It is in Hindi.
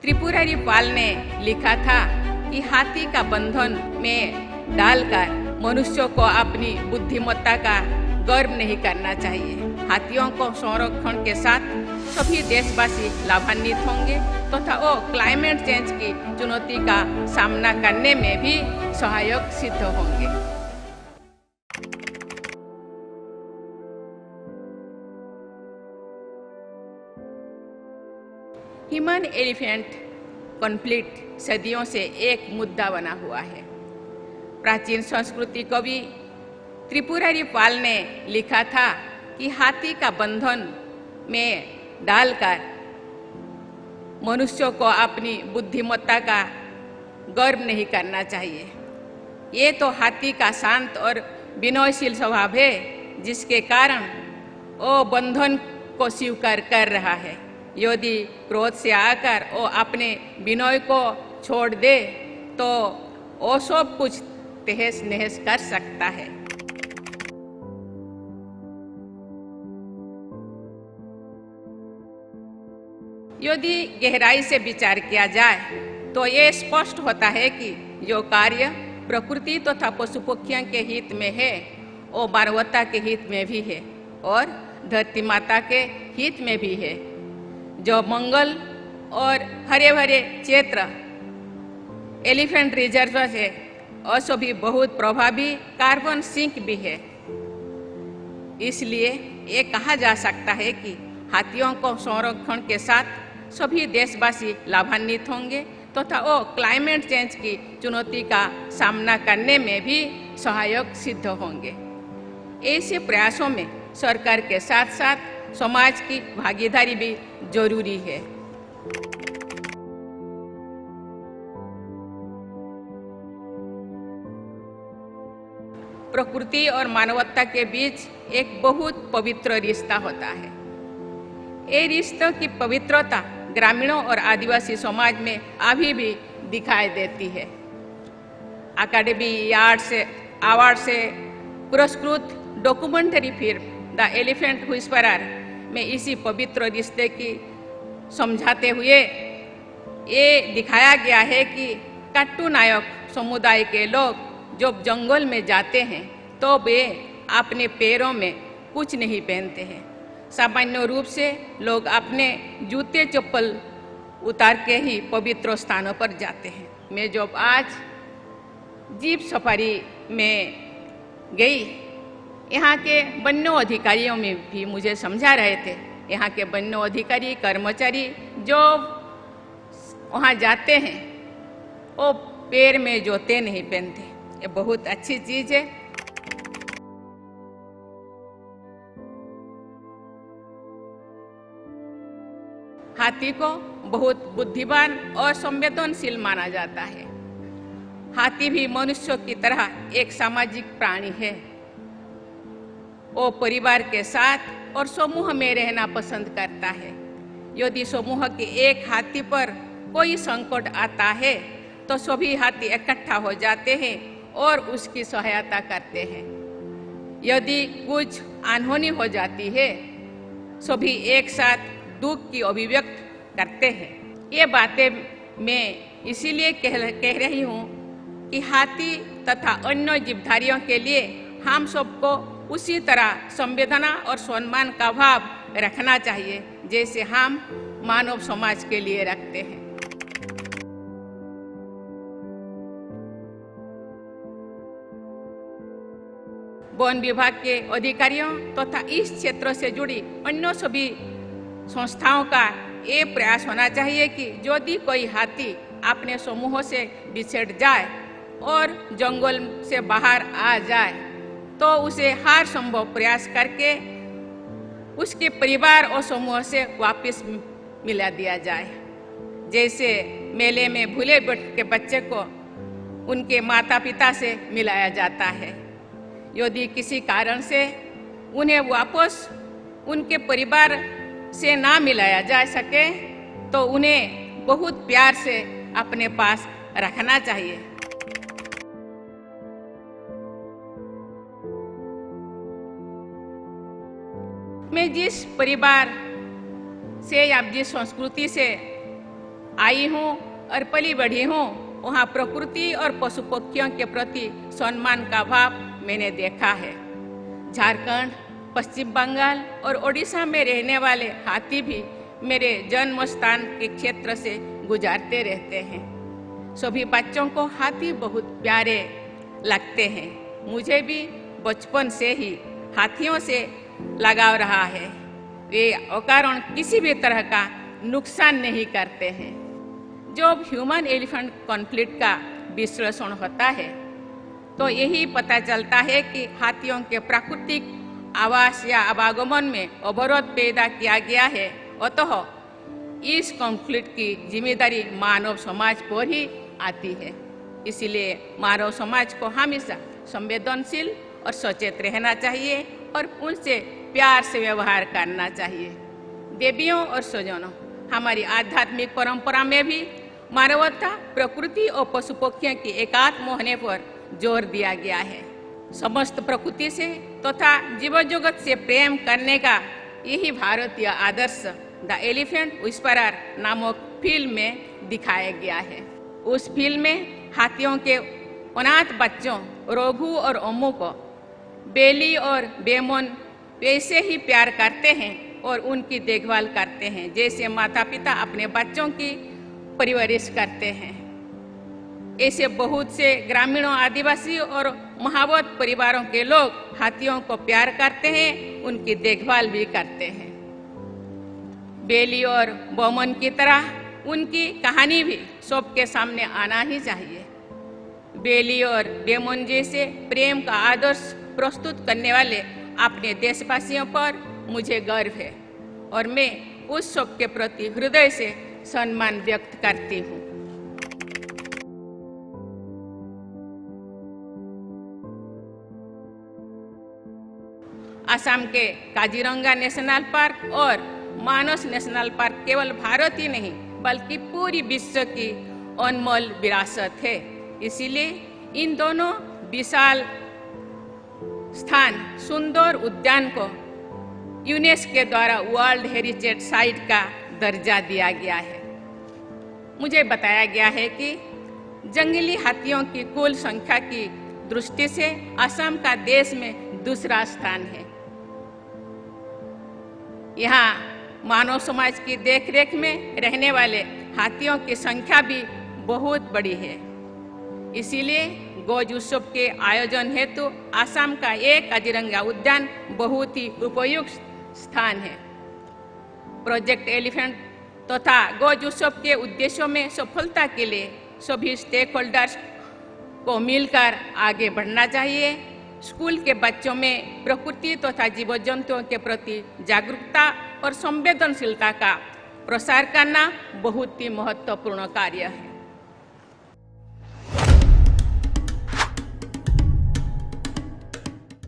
त्रिपुरारी पाल ने लिखा था कि हाथी का बंधन में डालकर मनुष्यों को अपनी बुद्धिमत्ता का गर्व नहीं करना चाहिए। हाथियों को संरक्षण के साथ सभी देशवासी लाभान्वित होंगे तथा वो क्लाइमेट चेंज की चुनौती का सामना करने में भी सहायक सिद्ध होंगे। ह्यूमन एलिफेंट कॉन्फ्लिक्ट सदियों से एक मुद्दा बना हुआ है। प्राचीन संस्कृति कवि त्रिपुरारी पाल ने लिखा था कि हाथी का बंधन में डालकर मनुष्यों को अपनी बुद्धिमत्ता का गर्व नहीं करना चाहिए। ये तो हाथी का शांत और विनयशील स्वभाव है, जिसके कारण वो बंधन को स्वीकार कर रहा है। यदि क्रोध से आकर वो अपने विनय को छोड़ दे तो वो सब कुछ तहस नहस कर सकता है। यदि गहराई से विचार किया जाए तो ये स्पष्ट होता है कि जो कार्य प्रकृति तथा पशु पक्षियों के हित में है वो मानवता के हित में भी है और धरती माता के हित में भी है। जो मंगल और हरे भरे क्षेत्र एलिफेंट रिजर्व है और सभी बहुत प्रभावी कार्बन सिंक भी है। इसलिए ये कहा जा सकता है कि हाथियों को संरक्षण के साथ सभी देशवासी लाभान्वित होंगे तथा वो क्लाइमेट चेंज की चुनौती का सामना करने में भी सहायक सिद्ध होंगे। ऐसे प्रयासों में सरकार के साथ साथ समाज की भागीदारी भी जरूरी है। प्रकृति और मानवता के बीच एक बहुत पवित्र रिश्ता होता है। ये रिश्तों की पवित्रता ग्रामीणों और आदिवासी समाज में अभी भी दिखाई देती है। अकादमी अवार्ड से पुरस्कृत documentary film the elephant whisperer में इसी पवित्र रिश्ते की समझाते हुए ये दिखाया गया है कि कट्टू नायक समुदाय के लोग जब जंगल में जाते हैं तो वे अपने पैरों में कुछ नहीं पहनते हैं। सामान्य रूप से लोग अपने जूते चप्पल उतार के ही पवित्र स्थानों पर जाते हैं। मैं जब आज जीप सफारी में गई, यहाँ के वन्य अधिकारियों में भी मुझे समझा रहे थे। यहाँ के वन्य अधिकारी कर्मचारी जो वहाँ जाते हैं वो पैर में जूते नहीं पहनते। ये बहुत अच्छी चीज़ है। हाथी को बहुत बुद्धिमान और संवेदनशील माना जाता है। हाथी भी मनुष्यों की तरह एक सामाजिक प्राणी है। वो परिवार के साथ और समूह में रहना पसंद करता है। यदि समूह के एक हाथी पर कोई संकट आता है तो सभी हाथी इकट्ठा हो जाते हैं और उसकी सहायता करते हैं। यदि कुछ अनहोनी हो जाती है सभी एक साथ दुख की अभिव्यक्त करते हैं। ये बातें मैं इसीलिए कह रही हूँ कि हाथी तथा अन्य जीवधारियों के लिए हम सबको उसी तरह संवेदना और सम्मान का भाव रखना चाहिए जैसे हम मानव समाज के लिए रखते हैं। वन विभाग के अधिकारियों तथा इस क्षेत्र से जुड़ी अन्य सभी संस्थाओं का ये प्रयास होना चाहिए कि यदि कोई हाथी अपने समूह से बिछड़ जाए और जंगल से बाहर आ जाए तो उसे हर संभव प्रयास करके उसके परिवार और समूह से वापस मिला दिया जाए। जैसे मेले में भूले के बच्चे को उनके माता पिता से मिलाया जाता है। यदि किसी कारण से उन्हें वापस उनके परिवार से ना मिलाया जा सके तो उन्हें बहुत प्यार से अपने पास रखना चाहिए। मैं जिस परिवार से या जिस संस्कृति से आई हूँ और पली बढ़ी हूँ, वहाँ प्रकृति और पशु पक्षियों के प्रति सम्मान का भाव मैंने देखा है। झारखंड, पश्चिम बंगाल और ओडिशा में रहने वाले हाथी भी मेरे जन्म स्थान के क्षेत्र से गुजरते रहते हैं। सभी बच्चों को हाथी बहुत प्यारे लगते हैं। मुझे भी बचपन से ही हाथियों से लगाव रहा है। वे अकारण किसी भी तरह का नुकसान नहीं करते हैं। जब ह्यूमन एलिफेंट कॉन्फ्लिक्ट का विश्लेषण होता है तो यही पता चलता है कि हाथियों के प्राकृतिक आवास या आवागमन में अवरोध पैदा किया गया है। अतः इस कॉन्फ्लिक्ट की जिम्मेदारी मानव समाज पर ही आती है। इसलिए मानव समाज को हमेशा संवेदनशील और सचेत रहना चाहिए और उनसे प्यार से व्यवहार करना चाहिए। देवियों और स्वजनों, हमारी आध्यात्मिक परंपरा में भी मानवता, प्रकृति और पशु पक्षियों की एकात्म होने पर जोर दिया गया है। समस्त प्रकृति से तथा जीव जगत से प्रेम करने का यही भारतीय आदर्श द एलिफेंट विस्परर नामक फिल्म में दिखाया गया है। उस फिल्म में हाथियों के अनाथ बच्चों रघु और अम्मू को बेली और बेमन वैसे ही प्यार करते हैं और उनकी देखभाल करते हैं जैसे माता पिता अपने बच्चों की परवरिश करते हैं। ऐसे बहुत से ग्रामीणों, आदिवासी और महावत परिवारों के लोग हाथियों को प्यार करते हैं, उनकी देखभाल भी करते हैं। बेली और बोमन की तरह उनकी कहानी भी सबके सामने आना ही चाहिए। बेली और बेमन जैसे प्रेम का आदर्श प्रस्तुत करने वाले अपने देशवासियों पर मुझे गर्व है और मैं उस सब के प्रति हृदय से सम्मान व्यक्त करती हूँ। असम के काजीरंगा नेशनल पार्क और मानस नेशनल पार्क केवल भारत ही नहीं बल्कि पूरी विश्व की अनमोल विरासत है। इसीलिए इन दोनों विशाल स्थान सुंदर उद्यान को यूनेस्को द्वारा वर्ल्ड हेरिटेज साइट का दर्जा दिया गया है। मुझे बताया गया है कि जंगली हाथियों की कुल संख्या की दृष्टि से असम का देश में दूसरा स्थान है। यहाँ मानव समाज की देखरेख में रहने वाले हाथियों की संख्या भी बहुत बड़ी है। इसीलिए गौज उत्सव के आयोजन हेतु असम का एक काजीरंगा उद्यान बहुत ही उपयुक्त स्थान है। प्रोजेक्ट एलिफेंट तथा गौज उत्सव के उद्देश्यों में सफलता के लिए सभी स्टेक होल्डर्स को मिलकर आगे बढ़ना चाहिए। स्कूल के बच्चों में प्रकृति तथा जीव जंतुओं के प्रति जागरूकता और संवेदनशीलता का प्रसार करना बहुत ही महत्वपूर्ण कार्य है।